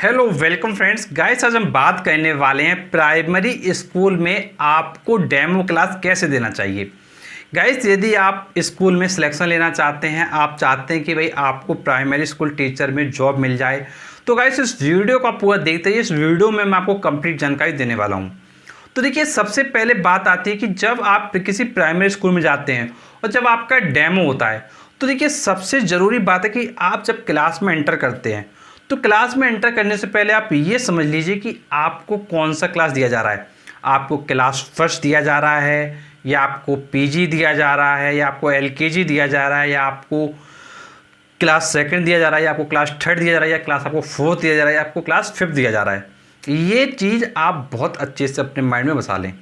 Hello welcome friends guys, आज हम बात करने वाले हैं प्राइमरी स्कूल में आपको डेमो क्लास कैसे देना चाहिए। गाइस, यदि आप स्कूल में सिलेक्शन लेना चाहते हैं, आप चाहते हैं कि भाई आपको प्राइमरी स्कूल टीचर में जॉब मिल जाए, तो गाइस इस वीडियो को आप पूरा देखते हैं। इस वीडियो में मैं आपको कंप्लीट जानकारी देने वाला हूँ। तो देखिए, सबसे पहले बात आती है कि जब आप किसी प्राइमरी स्कूल में जाते हैं और जब आपका डेमो होता है, तो देखिए सबसे ज़रूरी बात है कि आप जब क्लास में एंटर करते हैं तो क्लास में एंटर करने से पहले आप ये समझ लीजिए कि आपको कौन सा क्लास दिया जा रहा है। आपको क्लास फर्स्ट दिया जा रहा है, या आपको पीजी दिया जा रहा है, या आपको एलकेजी दिया जा रहा है, या आपको क्लास सेकंड दिया जा रहा है, या आपको क्लास थर्ड दिया जा रहा है, या क्लास आपको फोर्थ दिया जा रहा है, या आपको क्लास फिफ्थ दिया जा रहा है। ये चीज़ आप बहुत अच्छे से अपने माइंड में बसा लें।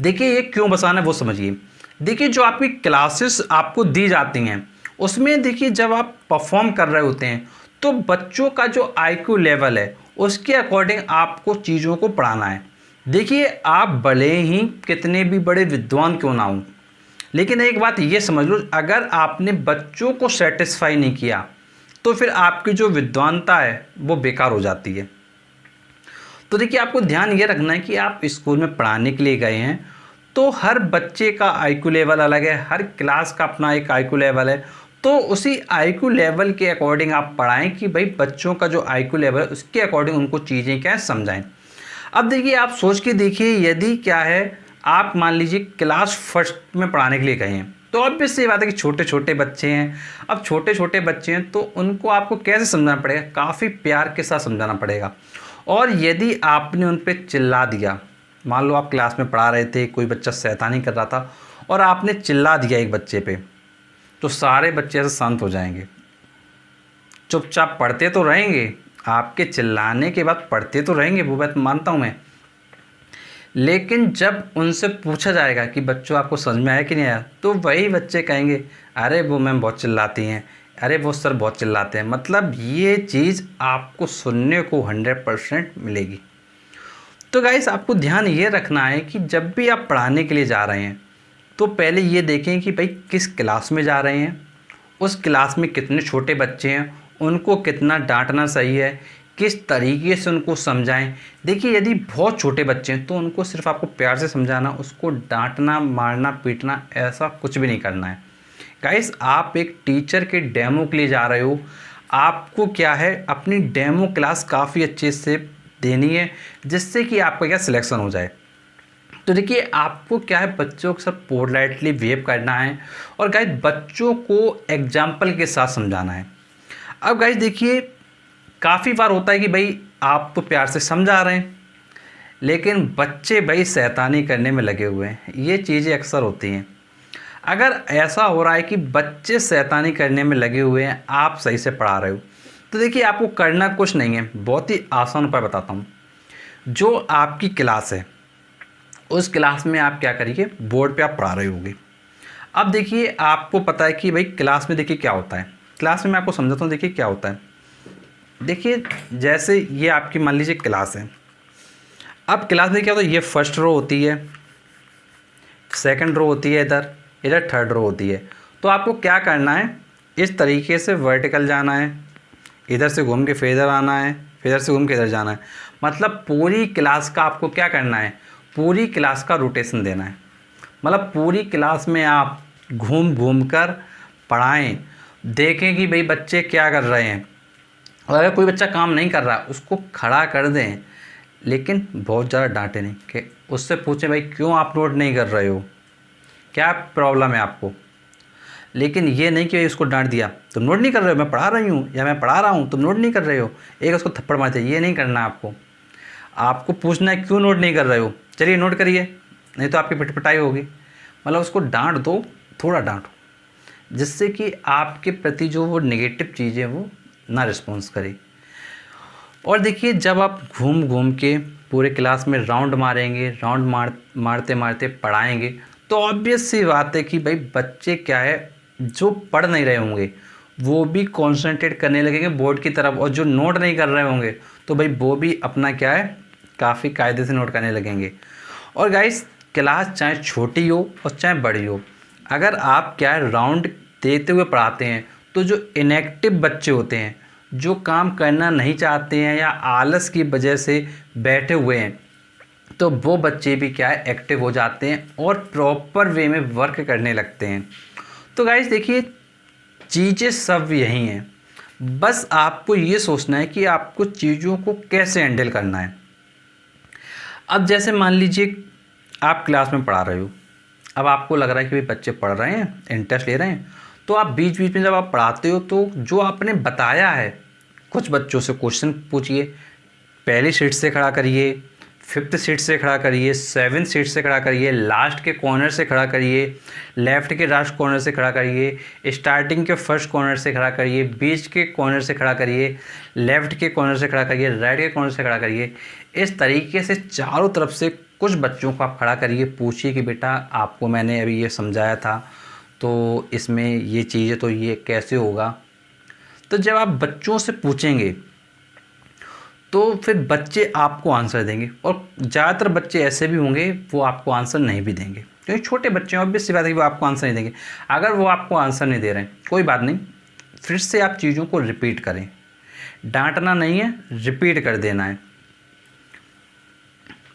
देखिए, ये क्यों बसाना है वो समझिए। देखिए, जो आपकी क्लासेस आपको दी जाती हैं उसमें देखिए जब आप परफॉर्म कर रहे होते हैं तो बच्चों का जो आईक्यू लेवल है उसके अकॉर्डिंग आपको चीज़ों को पढ़ाना है। देखिए, आप भले ही कितने भी बड़े विद्वान क्यों ना हों, लेकिन एक बात ये समझ लो, अगर आपने बच्चों को सेटिस्फाई नहीं किया तो फिर आपकी जो विद्वानता है वो बेकार हो जाती है। तो देखिए, आपको ध्यान ये रखना है कि आप स्कूल में पढ़ाने के लिए गए हैं तो हर बच्चे का आईक्यू लेवल अलग है, हर क्लास का अपना एक आईक्यू लेवल है। तो उसी आईक्यू लेवल के अकॉर्डिंग आप पढ़ाएं कि भाई बच्चों का जो आईक्यू लेवल है उसके अकॉर्डिंग उनको चीज़ें क्या है समझाएं। अब देखिए, आप सोच के देखिए, यदि क्या है आप मान लीजिए क्लास फर्स्ट में पढ़ाने के लिए गए हैं तो ऑब्वियस सी बात है कि छोटे छोटे बच्चे हैं। अब छोटे छोटे बच्चे हैं तो उनको आपको कैसे समझाना पड़ेगा, काफ़ी प्यार के साथ समझाना पड़ेगा। और यदि आपने उन पर चिल्ला दिया, मान लो आप क्लास में पढ़ा रहे थे, कोई बच्चा शैतानी कर रहा था और आपने चिल्ला दिया एक बच्चे पे, तो सारे बच्चे ऐसे शांत हो जाएंगे, चुपचाप पढ़ते तो रहेंगे, आपके चिल्लाने के बाद पढ़ते तो रहेंगे, वो बात मानता हूँ मैं। लेकिन जब उनसे पूछा जाएगा कि बच्चों आपको समझ में आया कि नहीं आया, तो वही बच्चे कहेंगे अरे वो मैम बहुत चिल्लाती हैं, अरे वो सर बहुत चिल्लाते हैं। मतलब ये चीज़ आपको सुनने को 100% मिलेगी। तो गाइस, आपको ध्यान ये रखना है कि जब भी आप पढ़ाने के लिए जा रहे हैं तो पहले ये देखें कि भाई किस क्लास में जा रहे हैं, उस क्लास में कितने छोटे बच्चे हैं, उनको कितना डांटना सही है, किस तरीके से उनको समझाएं। देखिए, यदि बहुत छोटे बच्चे हैं तो उनको सिर्फ आपको प्यार से समझाना, उसको डांटना, मारना, पीटना ऐसा कुछ भी नहीं करना है। गाइस, आप एक टीचर के डेमो के लिए जा रहे हो, आपको क्या है अपनी डेमो क्लास काफ़ी अच्छे से देनी है जिससे कि आपका क्या सिलेक्शन हो जाए। तो देखिए, आपको क्या है बच्चों के साथ पोलाइटली बिहेव करना है और गाइस बच्चों को एग्जाम्पल के साथ समझाना है। अब गाइस देखिए, काफ़ी बार होता है कि भाई आप तो प्यार से समझा रहे हैं लेकिन बच्चे भाई शैतानी करने में लगे हुए हैं। ये चीज़ें अक्सर होती हैं। अगर ऐसा हो रहा है कि बच्चे शैतानी करने में लगे हुए हैं, आप सही से पढ़ा रहे हो, तो देखिए आपको करना कुछ नहीं है, बहुत ही आसान उपाय बताता हूँ। जो आपकी क्लास है उस क्लास में आप क्या करिए, बोर्ड पे आप पढ़ा रहे होगे। अब देखिए, आपको पता है कि भाई क्लास में देखिए क्या होता है। क्लास में मैं आपको समझाता हूँ, देखिए क्या होता है। देखिए, जैसे ये आपकी मान लीजिए क्लास है। अब क्लास में क्या होता है, ये फर्स्ट रो होती है, सेकंड रो होती है, इधर इधर थर्ड रो होती है। तो आपको क्या करना है, इस तरीके से वर्टिकल जाना है, इधर से घूम के फिर इधर आना है, फिर इधर से घूम के इधर जाना है। मतलब पूरी क्लास का आपको क्या करना है, पूरी क्लास का रोटेशन देना है। मतलब पूरी क्लास में आप घूम घूम कर पढ़ाएं, देखें कि भाई बच्चे क्या कर रहे हैं। और अगर कोई बच्चा काम नहीं कर रहा उसको खड़ा कर दें, लेकिन बहुत ज़्यादा डांटे नहीं, कि उससे पूछें भाई क्यों आप नोट नहीं कर रहे हो, क्या प्रॉब्लम है आपको। लेकिन ये नहीं कि उसको डांट दिया, तुम नोट नहीं कर रहे हो, मैं पढ़ा रही हूँ, या मैं पढ़ा रहा हूँ तुम नोट नहीं कर रहे हो, एक उसको थप्पड़ मार दिया। ये नहीं करना आपको। आपको पूछना है क्यों नोट नहीं कर रहे हो, चलिए नोट करिए, नहीं तो आपकी पिटपिटाई होगी। मतलब उसको डांट दो, थोड़ा डांटो, जिससे कि आपके प्रति जो वो नेगेटिव चीज़ें वो ना रिस्पॉन्स करे। और देखिए, जब आप घूम घूम के पूरे क्लास में राउंड मारेंगे, राउंड मारते मारते पढ़ाएंगे, तो ऑब्वियस सी बात है कि भाई बच्चे क्या है जो पढ़ नहीं रहे होंगे वो भी कॉन्सेंट्रेट करने लगेंगे बोर्ड की तरफ, और जो नोट नहीं कर रहे होंगे तो भाई वो भी अपना क्या है काफ़ी कायदे से नोट करने लगेंगे। और गाइस, क्लास चाहे छोटी हो और चाहे बड़ी हो, अगर आप क्या है राउंड देते हुए पढ़ाते हैं तो जो इनएक्टिव बच्चे होते हैं जो काम करना नहीं चाहते हैं या आलस की वजह से बैठे हुए हैं, तो वो बच्चे भी क्या है, एक्टिव हो जाते हैं और प्रॉपर वे में वर्क करने लगते हैं। तो गाइस देखिए, चीज़ें सब यही हैं, बस आपको ये सोचना है कि आपको चीज़ों को कैसे हैंडल करना है। अब जैसे मान लीजिए आप क्लास में पढ़ा रहे हो, अब आपको लग रहा है कि भाई बच्चे पढ़ रहे हैं, इंटरेस्ट ले रहे हैं, तो आप बीच बीच में जब आप पढ़ाते हो तो जो आपने बताया है, कुछ बच्चों से क्वेश्चन पूछिए, पहली सीट से खड़ा करिए, 5th सीट से खड़ा करिए, 7th सीट से खड़ा करिए, लास्ट के कॉर्नर से खड़ा करिए, लेफ़्ट के लास्ट कॉर्नर से खड़ा करिए, स्टार्टिंग के फर्स्ट कॉर्नर से खड़ा करिए, बीच के कॉर्नर से खड़ा करिए, लेफ़्ट के कॉर्नर से खड़ा करिए, राइट के कॉर्नर से खड़ा करिए। इस तरीके से चारों तरफ से कुछ बच्चों को आप खड़ा करिए, पूछिए कि बेटा आपको मैंने अभी ये समझाया था, तो इसमें ये चीज़ें तो ये कैसे होगा। तो जब आप बच्चों से पूछेंगे तो फिर बच्चे आपको आंसर देंगे, और ज़्यादातर बच्चे ऐसे भी होंगे वो आपको आंसर नहीं भी देंगे, क्योंकि छोटे बच्चे हैं, ऑब्वियस सी बात है कि वो आपको आंसर नहीं देंगे। अगर वो आपको आंसर नहीं दे रहे हैं, कोई बात नहीं, फिर से आप चीज़ों को रिपीट करें, डांटना नहीं है, रिपीट कर देना है।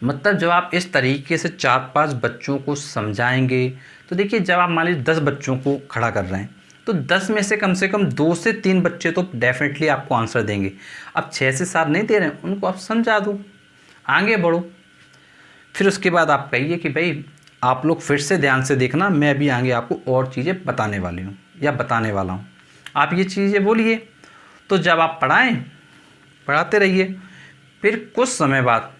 मतलब जब आप इस तरीके से 4-5 बच्चों को समझाएंगे, तो देखिए जब आप मान लीजिए 10 बच्चों को खड़ा कर रहे हैं, तो 10 में से कम 2 से 3 बच्चे तो डेफिनेटली आपको आंसर देंगे। अब 6 से 7 नहीं दे रहे हैं, उनको आप समझा दो, आगे बढ़ो। फिर उसके बाद आप कहिए कि भाई आप लोग फिर से ध्यान से देखना, मैं अभी आगे आपको और चीज़ें बताने वाली हूँ या बताने वाला हूँ, आप ये चीज़ें बोलिए। तो जब आप पढ़ाते रहिए, फिर कुछ समय बाद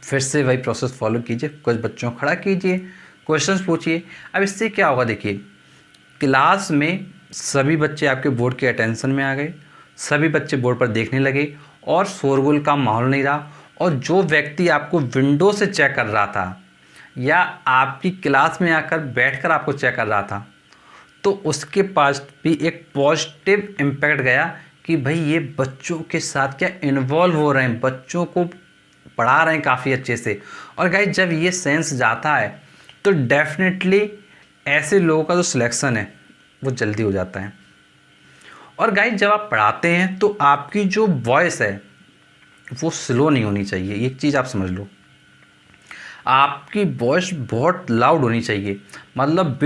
फिर से वही प्रोसेस फॉलो कीजिए, कुछ बच्चों को खड़ा कीजिए, क्वेश्चंस पूछिए। अब इससे क्या होगा, देखिए क्लास में सभी बच्चे आपके बोर्ड के अटेंशन में आ गए, सभी बच्चे बोर्ड पर देखने लगे और शोरगुल का माहौल नहीं रहा। और जो व्यक्ति आपको विंडो से चेक कर रहा था या आपकी क्लास में आकर बैठकर आपको चेक कर रहा था, तो उसके पास भी एक पॉजिटिव इम्पैक्ट गया कि भाई ये बच्चों के साथ क्या इन्वॉल्व हो रहे हैं, बच्चों को पढ़ा रहे हैं काफ़ी अच्छे से। और गाइस जब ये सेंस जाता है तो डेफिनेटली ऐसे लोगों का जो सिलेक्शन है वो जल्दी हो जाता है। और गाइस जब आप पढ़ाते हैं तो आपकी जो वॉइस है वो स्लो नहीं होनी चाहिए, एक चीज़ आप समझ लो, आपकी वॉइस बहुत लाउड होनी चाहिए। मतलब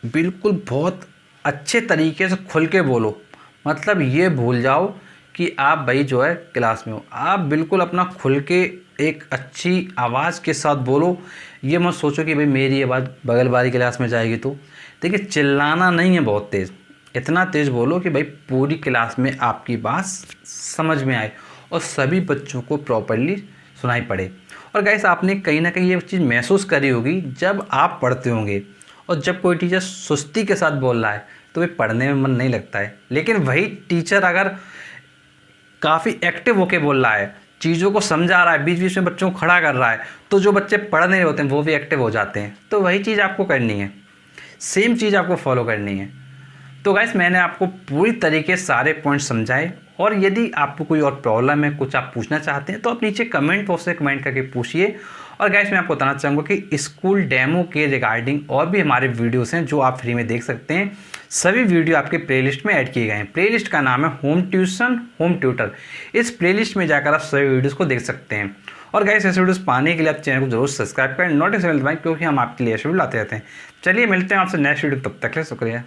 बिल्कुल बहुत अच्छे तरीके से खुल के बोलो। मतलब ये भूल जाओ कि आप भाई जो है क्लास में हो, आप बिल्कुल अपना खुल के एक अच्छी आवाज़ के साथ बोलो। ये मत सोचो कि भाई मेरी आवाज़ बगल वाली क्लास में जाएगी। तो देखिए चिल्लाना नहीं है बहुत तेज़, इतना तेज़ बोलो कि भाई पूरी क्लास में आपकी बात समझ में आए और सभी बच्चों को प्रॉपर्ली सुनाई पड़े। और गाइस आपने कहीं ना कहीं ये चीज़ महसूस करी होगी, जब आप पढ़ते होंगे और जब कोई टीचर सुस्ती के साथ बोल रहा है तो भाई पढ़ने में मन नहीं लगता है। लेकिन वही टीचर अगर काफ़ी एक्टिव होके बोल रहा है, चीज़ों को समझा रहा है, बीच बीच में बच्चों को खड़ा कर रहा है, तो जो बच्चे पढ़ नहीं होते हैं वो भी एक्टिव हो जाते हैं। तो वही चीज़ आपको करनी है, सेम चीज़ आपको फॉलो करनी है। तो गाइस मैंने आपको पूरी तरीके से सारे पॉइंट समझाए, और यदि आपको कोई और प्रॉब्लम है, कुछ आप पूछना चाहते हैं, तो आप नीचे कमेंट बॉक्स से कमेंट करके पूछिए। और गाइस मैं आपको बताना चाहूँगा कि स्कूल डेमो के रिगार्डिंग और भी हमारे वीडियोस हैं जो आप फ्री में देख सकते हैं। सभी वीडियो आपके प्लेलिस्ट में ऐड किए गए हैं। प्लेलिस्ट का नाम है होम ट्यूशन होम ट्यूटर। इस प्लेलिस्ट में जाकर आप सभी वीडियोस को देख सकते हैं। और गाइस ऐसे वीडियोस पाने के लिए आप चैनल को जरूर सब्सक्राइब करें, नोटिफिकेशन दबाएं, क्योंकि हम आपके लिए ऐसे वीडियो लाते रहते हैं। चलिए मिलते हैं आपसे नेक्स्ट वीडियो, तब तक के लिए शुक्रिया।